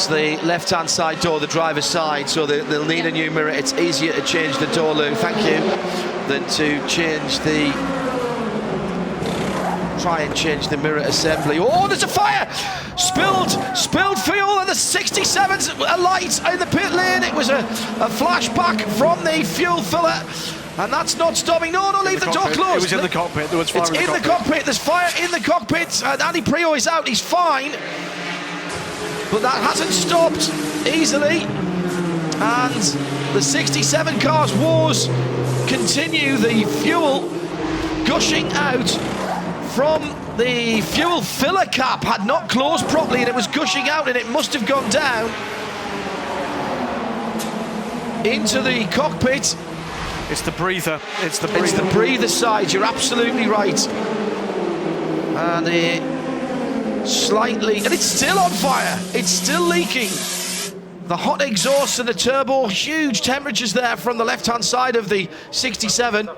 That's the left-hand side door, the driver's side, so they'll need a new mirror. It's easier to change the door, Lou, thank you, than to try and change the mirror assembly. Oh, there's a fire! Spilled fuel, and the 67's alight in the pit lane. It was a flashback from the fuel filler. And that's not stopping. No, leave the door closed. It was in the cockpit. There was fire in the cockpit. There's fire in the cockpit. And Andy Prio is out. He's fine. But that hasn't stopped easily. And the 67 car's woes continue. The fuel gushing out from the fuel filler cap had not closed properly, and it was gushing out, and it must have gone down into the cockpit. It's the breather. It's the breather side. You're absolutely right. And and it's still on fire. It's still leaking. The hot exhaust and the turbo, huge temperatures there from the left-hand side of the 67.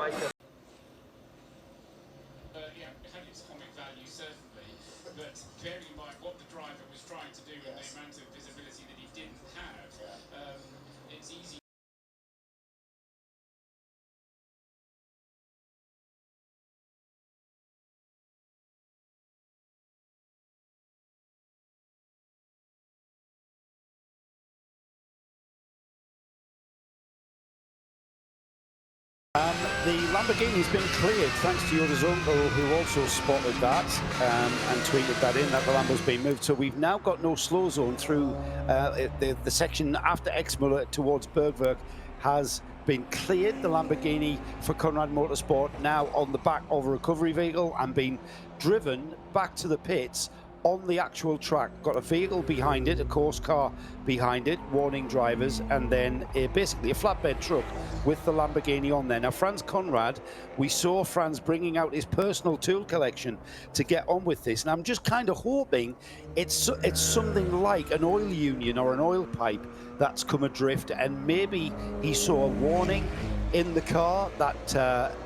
The Lamborghini's been cleared thanks to Yoda's uncle, who also spotted that and tweeted that in, that the Lambo's been moved. So we've now got no slow zone through the section after Exmuller towards Bergwerk has been cleared. The Lamborghini for Conrad Motorsport now on the back of a recovery vehicle and being driven back to the pits on the actual track. Got a vehicle behind it, a course car behind it, warning drivers, and then basically a flatbed truck with the Lamborghini on there. Now, Franz Conrad, we saw Franz bringing out his personal tool collection to get on with this, and I'm just kind of hoping it's something like an oil union or an oil pipe that's come adrift, and maybe he saw a warning in the car that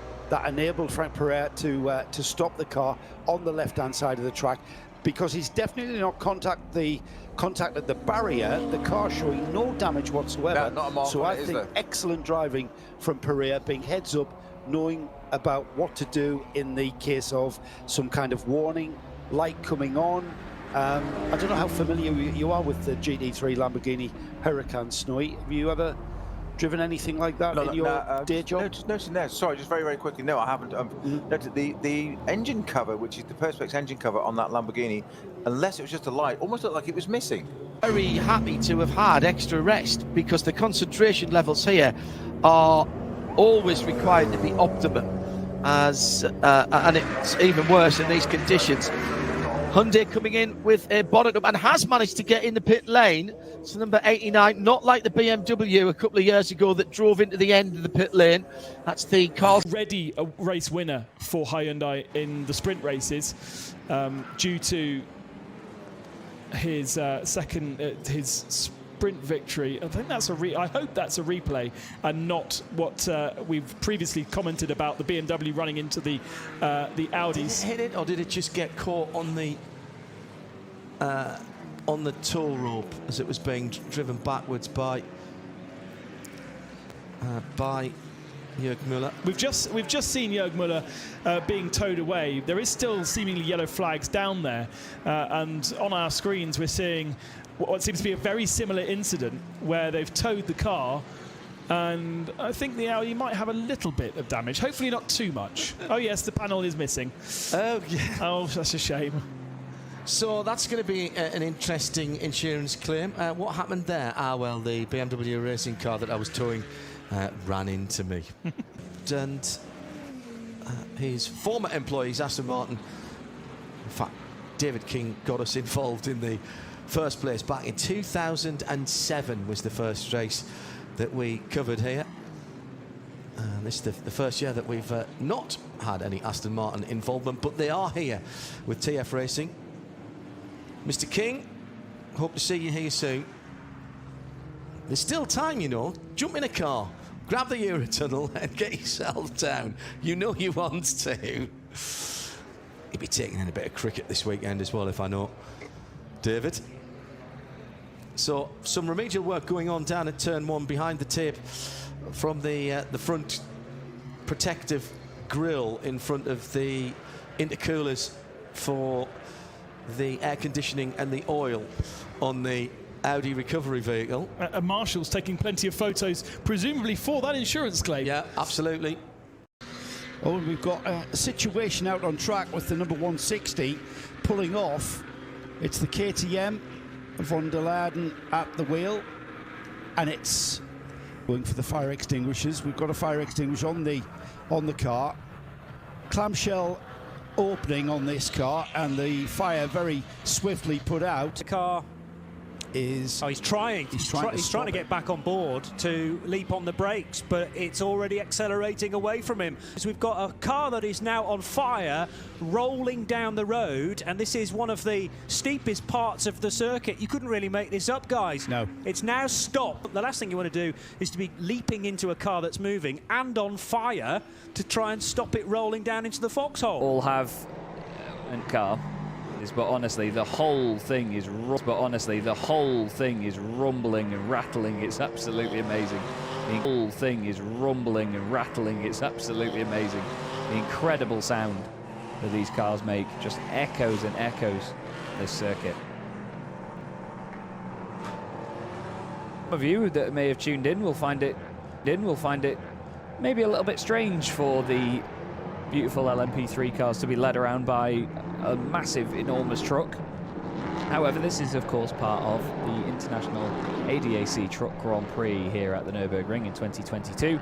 enabled Frank Pereira to stop the car on the left-hand side of the track, because he's definitely not contacted the barrier. The car showing no damage whatsoever. No, not a mark so on I it, think excellent driving from Pereira, being heads up, knowing about what to do in the case of some kind of warning light coming on. I don't know how familiar you are with the GT3 Lamborghini Huracan, Snowy. Have you ever driven anything like that in your day job? No, just noticing there. Sorry, just very, very quickly. No, I haven't. Noted the engine cover, which is the Perspex engine cover on that Lamborghini, unless it was just a light, almost looked like it was missing. Very happy to have had extra rest, because the concentration levels here are always required to be optimum, and it's even worse in these conditions. Hyundai coming in with a bonnet up and has managed to get in the pit lane. So number 89, not like the BMW a couple of years ago that drove into the end of the pit lane. That's the car. Already a race winner for Hyundai in the sprint races, due to his his sprint victory. I think that's I hope that's a replay and not what we've previously commented about the BMW running into the Audis. Did it hit it, or did it just get caught on the tow rope as it was being driven backwards by Jörg Müller? We've just seen Jörg Müller being towed away. There is still seemingly yellow flags down there, and on our screens we're seeing what seems to be a very similar incident where they've towed the car, and I think the Audi might have a little bit of damage. Hopefully not too much. Oh yes, the panel is missing. Oh yeah. Oh, that's a shame. So that's going to be an interesting insurance claim. What happened there? Well, the BMW racing car that I was towing ran into me. And his former employees, Aston Martin, in fact, David King got us involved in the first place back in 2007 was the first race that we covered here. And this is the first year that we've not had any Aston Martin involvement, but they are here with TF Racing. Mr. King, hope to see you here soon. There's still time, you know. Jump in a car, grab the Eurotunnel and get yourself down. You know you want to. He'd be taking in a bit of cricket this weekend as well, if I know. David? So some remedial work going on down at turn 1 behind the tape from the front protective grille in front of the intercoolers for the air conditioning and the oil on the Audi recovery vehicle. And Marshall's taking plenty of photos, presumably for that insurance claim. Yeah, absolutely. Oh, we've got a situation out on track with the number 160 pulling off. It's the KTM, von der Laden at the wheel, and it's going for the fire extinguishers. We've got a fire extinguisher on the car. Clamshell opening on this car, and the fire very swiftly put out. The car is... Oh, he's trying to get back on board to leap on the brakes, but it's already accelerating away from him. So we've got a car that is now on fire, rolling down the road, and this is one of the steepest parts of the circuit. You couldn't really make this up, guys. No. It's now stopped. The last thing you want to do is to be leaping into a car that's moving and on fire to try and stop it rolling down into the foxhole. All have a car. But honestly, the whole thing is rumbling and rattling. It's absolutely amazing. The whole thing is rumbling and rattling. It's absolutely amazing. The incredible sound that these cars make just echoes and echoes this circuit. Some of you that may have tuned in will find it maybe a little bit strange for the beautiful LMP3 cars to be led around by a massive, enormous truck. However, this is of course part of the International ADAC Truck Grand Prix here at the Nürburgring in 2022.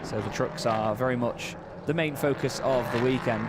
So the trucks are very much the main focus of the weekend.